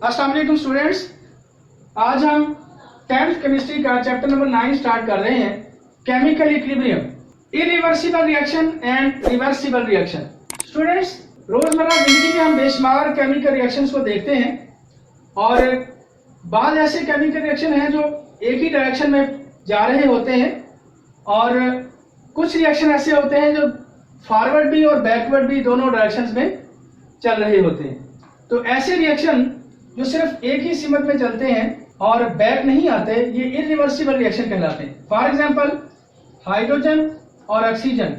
अस्सलाम वालेकुम स्टूडेंट्स, आज हम 10th केमिस्ट्री का चैप्टर नंबर 9 स्टार्ट कर रहे हैं, chemical equilibrium, irreversible reaction and reversible reaction. Students, रोजमर्रा जिंदगी में हम बेशुमार केमिकल रिएक्शंस को देखते हैं और बाद ऐसे केमिकल रिएक्शन हैं जो एक ही डायरेक्शन में जा रहे होते हैं और कुछ रिएक्शन ऐसे होते हैं जो फॉरवर्ड भी और बैकवर्ड भी दोनों डायरेक्शंस में चल रहे होते हैं। तो ऐसे रिएक्शन जो सिर्फ एक ही सिमत में चलते हैं और बैक नहीं आते, ये इरिवर्सिबल रिएक्शन कहलाते हैं। फॉर एग्जांपल, हाइड्रोजन और ऑक्सीजन,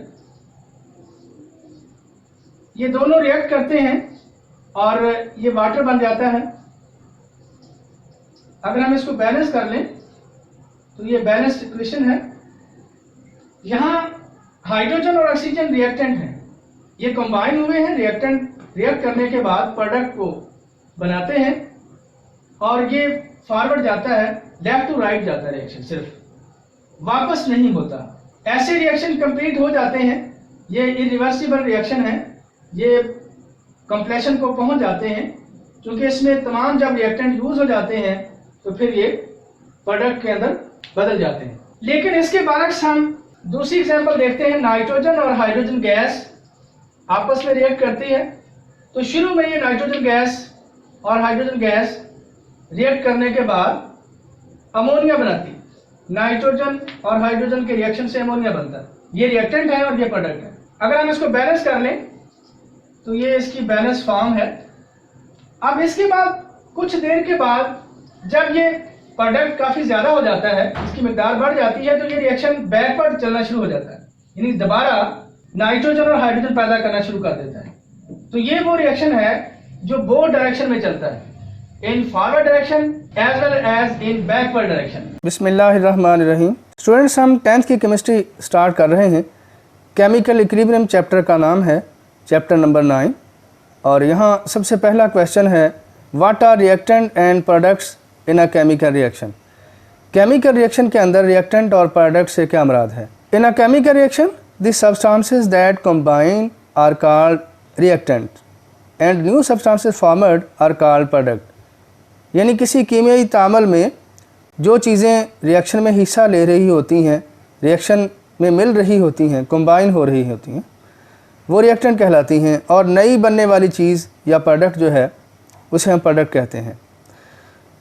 ये दोनों रिएक्ट करते हैं और ये वाटर बन जाता है। अगर हम इसको बैलेंस कर लें तो ये बैलेंस्ड इक्वेशन है। यहाँ हाइड्रोजन और ऑक्सीजन रिएक्टेंट हैं, ये कंबाइन हुए हैं, रिएक्ट करने के बाद प्रोडक्ट को बनाते हैं और ये फॉरवर्ड जाता है, लेफ्ट टू राइट जाता है रिएक्शन, सिर्फ वापस नहीं होता। ऐसे रिएक्शन कंप्लीट हो जाते हैं, ये इरिवर्सिबल रिएक्शन है, ये कंप्लेशन को पहुंच जाते हैं। क्योंकि इसमें तमाम जब रिएक्टेंट यूज हो जाते हैं तो फिर ये प्रोडक्ट के अंदर बदल जाते हैं। लेकिन इसके बरक्स हम दूसरी एग्जांपल देखते हैं, नाइट्रोजन और हाइड्रोजन गैस आपस में रिएक्ट करती है। तो शुरू में ये नाइट्रोजन गैस और हाइड्रोजन गैस रिएक्ट करने के बाद अमोनिया बनाती, नाइट्रोजन और हाइड्रोजन के रिएक्शन से अमोनिया बनता है। ये रिएक्टेंट है और ये प्रोडक्ट है। अगर हम इसको बैलेंस कर लें तो ये इसकी बैलेंस फॉर्म है। अब इसके बाद कुछ देर के बाद जब ये प्रोडक्ट काफी ज्यादा हो जाता है, इसकी मिकदार बढ़ जाती है, तो ये रिएक्शन बैकवर्ड चलना शुरू हो जाता है, यानी दोबारा नाइट्रोजन और हाइड्रोजन पैदा करना शुरू कर देता है। तो ये वो रिएक्शन है जो बोथ डायरेक्शन में चलता है, in forward direction as well as in backward direction. बिस्मिल्लाहिर्रहमानिर्रहीम। स्टूडेंट्स, हम 10th की केमिस्ट्री स्टार्ट कर रहे हैं। केमिकल इक्विलिब्रियम चैप्टर का नाम है चैप्टर नंबर 9 और यहाँ सबसे पहला क्वेश्चन है, what are reactant and products in a chemical reaction. Chemical reaction के अंदर रिएक्टेंट और प्रोडक्ट से क्या मुराद है। In a chemical reaction the substances that combine are called reactant and new substances formed are called product. यानी किसी कीमियाई तामल में जो चीज़ें रिएक्शन में हिस्सा ले रही होती हैं, रिएक्शन में मिल रही होती हैं, कंबाइन हो रही होती हैं, वो रिएक्टेंट कहलाती हैं और नई बनने वाली चीज़ या प्रोडक्ट जो है उसे हम प्रोडक्ट कहते हैं।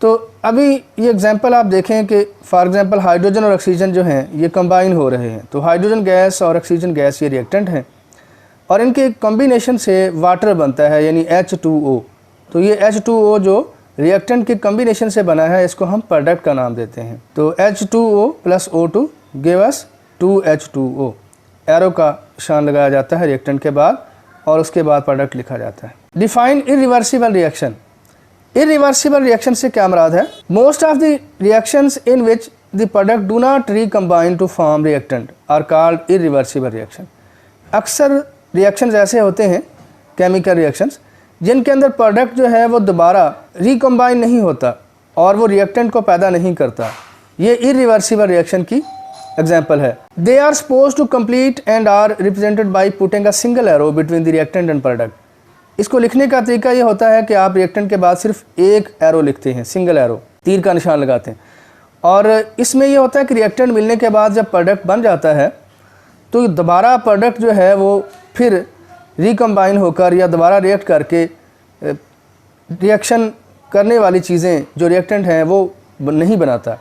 तो अभी ये एग्जांपल आप देखें कि फॉर एग्जांपल हाइड्रोजन और ऑक्सीजन जो हैं ये कंबाइन हो रहे हैं। तो हाइड्रोजन गैस और ऑक्सीजन गैस ये रिएक्टेंट हैं और इनके कॉम्बिनेशन से वाटर बनता है, यानी H2O। तो ये H2O जो रिएक्टेंट के कॉम्बिनेशन से बना है, इसको हम प्रोडक्ट का नाम देते हैं। तो H2O + O2 give us 2H2O। Arrow का निशान लगाया जाता है रिएक्टेंट के बाद और उसके बाद प्रोडक्ट लिखा जाता है। Define irreversible reaction. Irreversible reaction से क्या मुराद है। Most of the reactions in which the product do not recombine to form reactant are called irreversible reaction. अक्सर रिएक्शंस ऐसे होते हैं, केमिकल रिएक्शंस, जिनके अंदर प्रोडक्ट जो है वो दोबारा रिकम्बाइन नहीं होता और वो रिएक्टेंट को पैदा नहीं करता। ये इरिवर्सिबल रिएक्शन की एग्जाम्पल है। They are suppose to complete and are represented by putting a single arrow between the reactant and product. इसको लिखने का तरीका ये होता है कि आप रिएक्टेंट के बाद सिर्फ एक एरो लिखते हैं, सिंगल एरो, तीर का निशान लगाते हैं। और इसमें ये होता है कि रिएक्टेंट मिलने के बाद जब प्रोडक्ट बन जाता है तो दोबारा प्रोडक्ट जो है वो फिर रिकम्बाइन होकर या दोबारा रिएक्ट करके रिएक्शन करने वाली चीज़ें जो रिएक्टेंट हैं वो नहीं बनाता।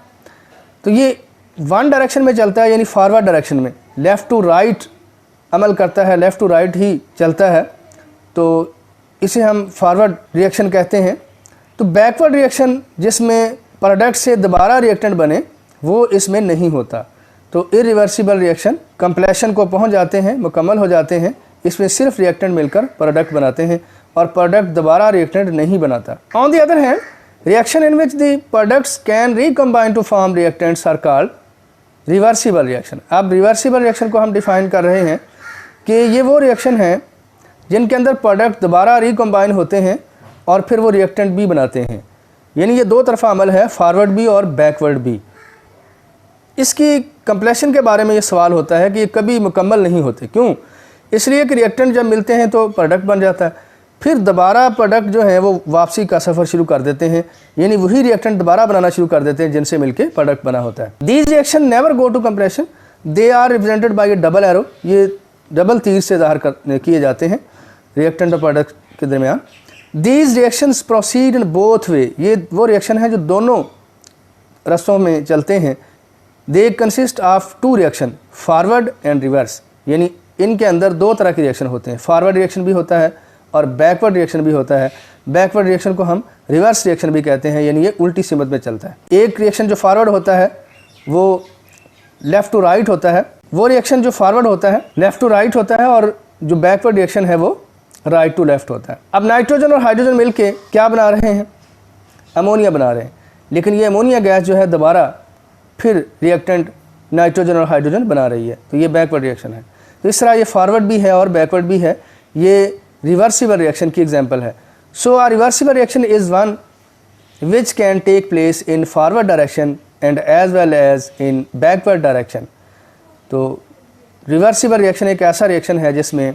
तो ये वन डायरेक्शन में चलता है, यानी फॉरवर्ड डायरेक्शन में, लेफ़्ट टू राइट अमल करता है, लेफ़्ट टू राइट ही चलता है। तो इसे हम फॉरवर्ड रिएक्शन कहते हैं। तो बैकवर्ड रिएक्शन जिसमें प्रोडक्ट से दोबारा रिएक्टेंट बने वो इसमें नहीं होता। तो इरिवर्सिबल रिएक्शन कंप्लेशन को पहुंच जाते हैं, मुकम्मल हो जाते हैं, इसमें सिर्फ रिएक्टेंट मिलकर प्रोडक्ट बनाते हैं और प्रोडक्ट दोबारा रिएक्टेंट नहीं बनाता। On the other hand, reaction in which the products can recombine to form reactants are called reversible reaction. अब रिवर्सिबल रिएक्शन को हम डिफाइन कर रहे हैं कि ये वो रिएक्शन है जिनके अंदर प्रोडक्ट दोबारा रिकम्बाइन होते हैं और फिर वो रिएक्टेंट भी बनाते हैं, यानी ये दो तरफा अमल है, फॉरवर्ड भी और बैकवर्ड भी। इसकी कंप्लेशन के बारे में ये सवाल होता है कि ये कभी मुकम्मल नहीं होते। क्यों? इसलिए कि रिएक्टेंट जब मिलते हैं तो प्रोडक्ट बन जाता है, फिर दोबारा प्रोडक्ट जो है वो वापसी का सफ़र शुरू कर देते हैं, यानी वही रिएक्टेंट दोबारा बनाना शुरू कर देते हैं जिनसे मिलके प्रोडक्ट बना होता है। These reaction never go to compression, they are represented by a double arrow, ये डबल तीर से ज़ाहिर किए जाते हैं रिएक्टेंट और प्रोडक्ट के दरमियान। These reactions proceed in both way, ये वो रिएक्शन है जो दोनों रस्तों में चलते हैं। They consist of two reaction, forward and reverse, यानी इनके अंदर दो तरह के रिएक्शन होते हैं, फॉरवर्ड रिएक्शन भी होता है और बैकवर्ड रिएक्शन भी होता है। बैकवर्ड रिएक्शन को हम रिवर्स रिएक्शन भी कहते हैं, यानी ये उल्टी सिमत में चलता है। एक रिएक्शन जो फॉरवर्ड होता है वो लेफ़्ट टू राइट होता है, वो रिएक्शन जो फॉरवर्ड होता है लेफ़्ट टू राइट होता है, और जो बैकवर्ड रिएक्शन है वो राइट टू लेफ़्ट होता है। अब नाइट्रोजन और हाइड्रोजन मिलके क्या बना रहे हैं, अमोनिया बना रहे हैं, लेकिन ये अमोनिया गैस जो है दोबारा फिर रिएक्टेंट नाइट्रोजन और हाइड्रोजन बना रही है, तो ये बैकवर्ड रिएक्शन है। तो इस तरह ये फॉरवर्ड भी है और बैकवर्ड भी है, ये रिवर्सिबल रिएक्शन की एग्जांपल है। So a reversible reaction is one which can take place in forward direction and as well as in backward direction. तो रिवर्सिबल रिएक्शन एक ऐसा रिएक्शन है जिसमें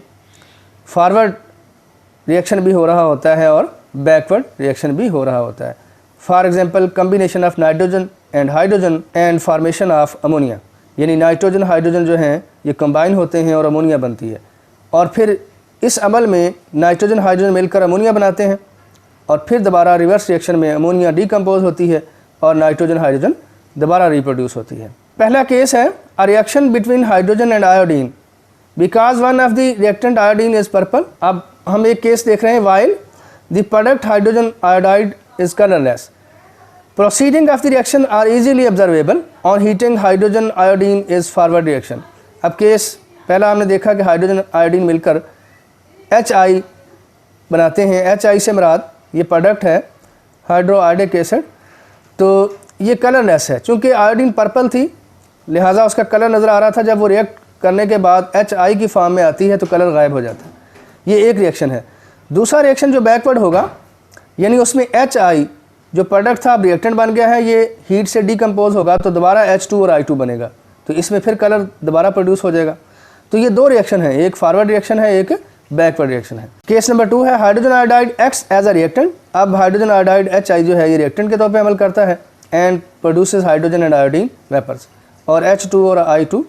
फॉरवर्ड रिएक्शन भी हो रहा होता है और बैकवर्ड रिएक्शन भी हो रहा होता है। For example combination of nitrogen and hydrogen and formation of ammonia, यानी नाइट्रोजन हाइड्रोजन जो हैं ये कंबाइन होते हैं और अमोनिया बनती है, और फिर इस अमल में नाइट्रोजन हाइड्रोजन मिलकर अमोनिया बनाते हैं, और फिर दोबारा रिवर्स रिएक्शन में अमोनिया डिकम्पोज होती है और नाइट्रोजन हाइड्रोजन दोबारा रिप्रोड्यूस होती है। पहला केस है a reaction between hydrogen and iodine because one of the reactant iodine is purple. अब हम एक केस देख रहे हैं, while the product hydrogen iodide is colourless, proceeding of the reaction are easily observable, on heating hydrogen iodine is forward reaction. अब case पहला हमने देखा कि हाइड्रोजन आयोडीन मिलकर HI बनाते हैं, HI से मुराद ये प्रोडक्ट है हाइड्रो आयोडिक एसिड, तो ये कलरलेस है। चूँकि आयोडीन पर्पल थी लिहाजा उसका कलर नज़र आ रहा था, जब वो रिएक्ट करने के बाद HI की फॉर्म में आती है तो कलर गायब हो जाता है। ये एक रिएक्शन है। दूसरा रिएक्शन जो बैकवर्ड होगा, यानी उसमें HI जो प्रोडक्ट था अब रिएक्टेंट बन गया है, ये हीट से डिकम्पोज होगा तो दोबारा H2 और I2 बनेगा, तो इसमें फिर कलर दोबारा प्रोड्यूस हो जाएगा। तो ये दो रिएक्शन है, एक फॉरवर्ड रिएक्शन है, एक बैकवर्ड रिएक्शन है। केस नंबर 2 है hydrogen iodide acts as a reactant. अब हाइड्रोजन आयोडाइड HI जो है ये रिएक्टेंट के तौर पे अमल करता है and produces hydrogen and iodine vapours, और H2 और I2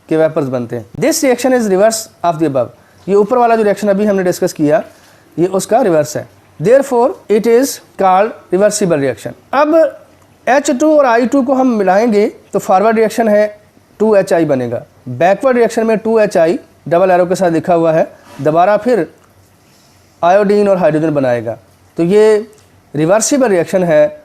के वेपर्स बनते हैं। This reaction is reverse of the above, ये ऊपर वाला जो रिएक्शन अभी हमने डिस्कस किया ये उसका रिवर्स है, therefore it is called reversible reaction. अब H2 और I2 को हम मिलाएंगे तो फॉरवर्ड रिएक्शन है 2HI बनेगा, बैकवर्ड रिएक्शन में 2HI डबल एरो के साथ लिखा हुआ है, दोबारा फिर आयोडीन और हाइड्रोजन बनाएगा। तो ये रिवर्सिबल रिएक्शन है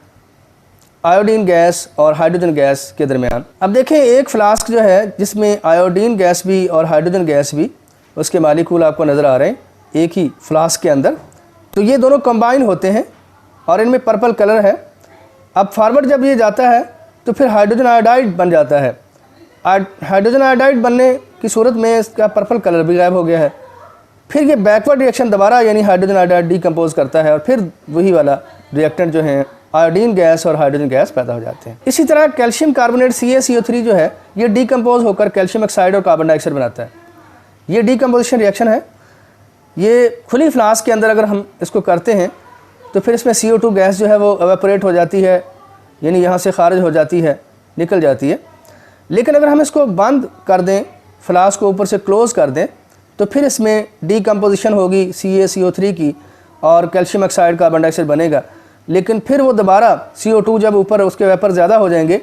आयोडीन गैस और हाइड्रोजन गैस के दरमियान। अब देखें एक फ्लास्क जो है जिसमें आयोडीन गैस भी और हाइड्रोजन गैस भी, उसके मालिक्यूल आपको नज़र आ रहे हैं एक ही फ्लास्क के अंदर, तो ये दोनों कंबाइन होते हैं और इनमें पर्पल कलर है। अब फॉरवर्ड जब ये जाता है तो फिर हाइड्रोजन आयोडाइड बन जाता है, हाइड्रोजन आयोडाइड बनने की सूरत में इसका पर्पल कलर भी गायब हो गया है। फिर ये बैकवर्ड रिएक्शन दोबारा यानी हाइड्रोजन आयोडाइड डिकम्पोज करता है और फिर वही वाला रिएक्टेंट जो है आयोडीन गैस और हाइड्रोजन गैस पैदा हो जाते हैं। इसी तरह कैल्शियम कार्बोनेट CaCO3 जो है ये डिकम्पोज होकर कैल्शियम ऑक्साइड और कार्बन डाइऑक्साइड बनाता है। ये डिकम्पोजिशन रिएक्शन है, ये खुली फ्लास्क के अंदर अगर हम इसको करते हैं तो फिर इसमें CO2 गैस जो है वो एवेपोरेट हो जाती है, यानी यहाँ से खारिज हो जाती है, निकल जाती है। लेकिन अगर हम इसको बंद कर दें, फ्लास्क को ऊपर से क्लोज़ कर दें, तो फिर इसमें डिकम्पोजिशन होगी CaCO3 की और कैल्शियम ऑक्साइड कार्बन डाइऑक्साइड बनेगा। लेकिन फिर वो दोबारा CO2 जब ऊपर उसके वेपर ज़्यादा हो जाएंगे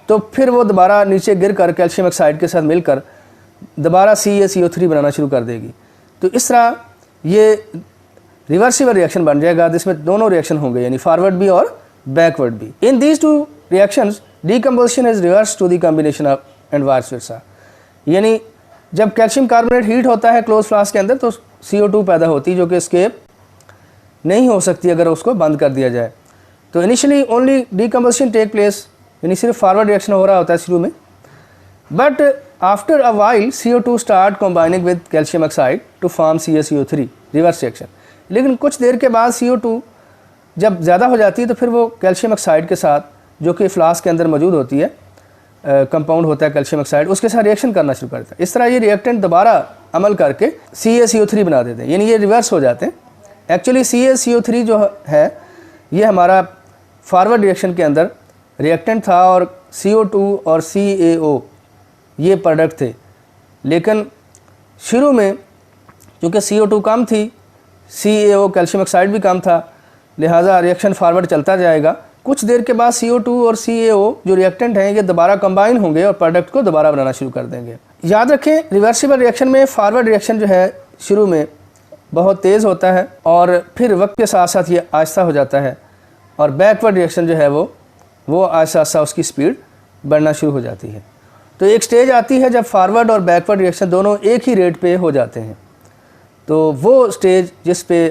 तो फिर वो दोबारा नीचे गिर कर कैल्शियम ऑक्साइड के साथ मिलकर दोबारा CaCO3 बनाना शुरू कर देगी। तो इस तरह ये रिवर्सिबल रिएक्शन बन जाएगा जिसमें दोनों रिएक्शन होंगे, यानी फॉरवर्ड भी और बैकवर्ड भी। In these two reactions decomposition is reverse to the combination of and vice versa, यानी जब कैल्शियम कार्बोनेट हीट होता है क्लोज फ्लास्क के अंदर तो CO2 पैदा होती है जो कि एस्केप नहीं हो सकती अगर उसको बंद कर दिया जाए। तो initially only decomposition take place, यानी सिर्फ फॉरवर्ड रिएक्शन हो रहा होता है शुरू में, but after a while CO2 start combining with calcium oxide to form CaCO3 reverse reaction. लेकिन कुछ देर के बाद CO2 जब ज़्यादा हो जाती है तो फिर वो कैल्शियम ऑक्साइड के साथ जो कि फ्लास्क के अंदर मौजूद होती है, कंपाउंड होता है कैल्शियम ऑक्साइड, उसके साथ रिएक्शन करना शुरू करता है। इस तरह ये रिएक्टेंट दोबारा अमल करके CaCO3 बना देते हैं, यानी ये रिवर्स हो जाते हैं एक्चुअली CaCO3 जो है ये हमारा फॉरवर्ड रिएक्शन के अंदर रिएक्टेंट था और CO2 और CaO ये प्रोडक्ट थे, लेकिन शुरू में क्योंकि CO2 कम थी, CaO कैल्शियम ऑक्साइड भी कम था, लिहाजा रिएक्शन फॉरवर्ड चलता जाएगा। कुछ देर के बाद CO2 और CaO जो रिएक्टेंट हैं ये दोबारा कंबाइन होंगे और प्रोडक्ट को दोबारा बनाना शुरू कर देंगे। याद रखें, रिवर्सिबल रिएक्शन में फॉरवर्ड रिएक्शन जो है शुरू में बहुत तेज़ होता है और फिर वक्त के साथ साथ ये आहिस्ता हो जाता है, और बैकवर्ड रिएक्शन जो है वो आहिस्ता आहिस्ता उसकी स्पीड बढ़ना शुरू हो जाती है। तो एक स्टेज आती है जब फॉरवर्ड और बैकवर्ड रिएक्शन दोनों एक ही रेट पे हो जाते हैं। तो वो स्टेज जिस पे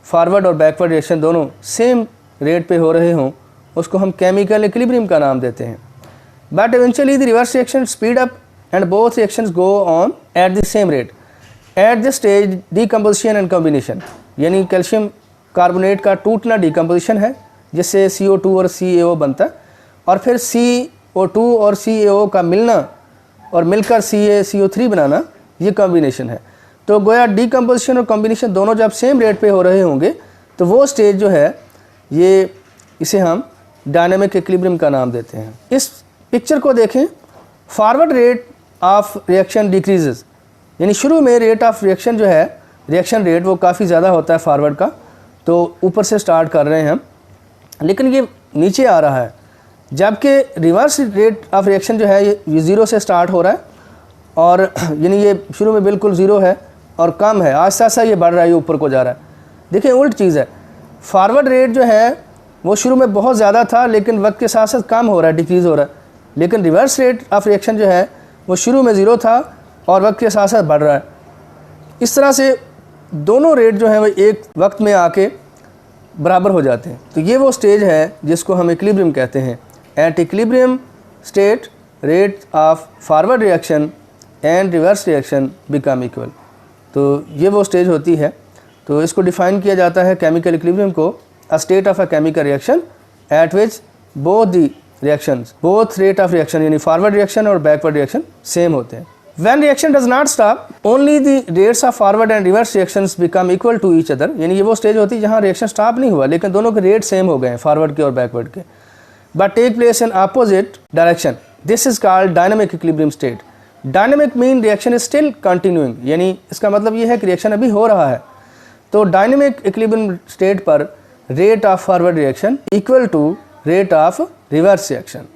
फॉरवर्ड और बैकवर्ड रिएक्शन दोनों सेम रेट पे हो रहे हों उसको हम केमिकल इक्विलिब्रियम का नाम देते हैं। But eventually the reverse reaction speed up and both reactions go on at the same rate. At this stage decomposition and combination, यानी कैल्शियम कार्बोनेट का टूटना डीकम्पोजिशन है जिससे CO2 और CaO बनता है, और फिर CO2 और CaO का मिलना और मिलकर CaCO3 बनाना ये कॉम्बिनेशन है। तो गोया डीकम्पोजिशन और कॉम्बिनेशन दोनों जब सेम रेट पे हो रहे होंगे तो वो स्टेज जो है ये इसे हम डायनामिक इक्विलिब्रियम का नाम देते हैं। इस पिक्चर को देखें, forward rate of reaction decreases, यानी शुरू में रेट ऑफ रिएक्शन जो है रिएक्शन रेट वो काफ़ी ज़्यादा होता है फॉरवर्ड का, तो ऊपर से स्टार्ट कर रहे हैं हम, लेकिन ये नीचे आ रहा है, जबकि रिवर्स रेट ऑफ रिएक्शन जो है ये 0 से स्टार्ट हो रहा है, और यानी ये शुरू में बिल्कुल 0 है और कम है, आहिस्ता आहिस्ता ये बढ़ रहा है, ये ऊपर को जा रहा है। देखिए उल्ट चीज़ है, फॉरवर्ड रेट जो है वो शुरू में बहुत ज़्यादा था लेकिन वक्त के साथ साथ कम हो रहा है, डिक्रीज़ हो रहा है, लेकिन रिवर्स रेट ऑफ रिएक्शन जो है वो शुरू में 0 था और वक्त के साथ साथ बढ़ रहा है। इस तरह से दोनों रेट जो है वो एक वक्त में आके बराबर हो जाते हैं। तो ये वो स्टेज है जिसको हम इक्विलिब्रियम कहते हैं। At equilibrium state rate of forward reaction and reverse reaction become equal. तो ये वो स्टेज होती है। तो इसको डिफाइन किया जाता है केमिकल इक्विलिब्रियम को, a state of a chemical reaction at which both the reactions, both rate of reaction यानी फॉरवर्ड रिएक्शन और बैकवर्ड रिएक्शन सेम होते हैं। When reaction does not stop, only the rates of forward and reverse reactions become equal to each other। यानी ये वो stage होती है जहाँ रिएक्शन स्टॉप नहीं हुआ लेकिन दोनों के रेट सेम हो गए हैं, फॉरवर्ड के और बैकवर्ड के, but take place in opposite direction. This is called dynamic equilibrium state. Dynamic mean reaction is still continuing, यानी इसका मतलब ये है कि रिएक्शन अभी हो रहा है। तो डायनामिक इक्विलिब्रियम स्टेट पर rate of forward reaction equal to rate of reverse reaction.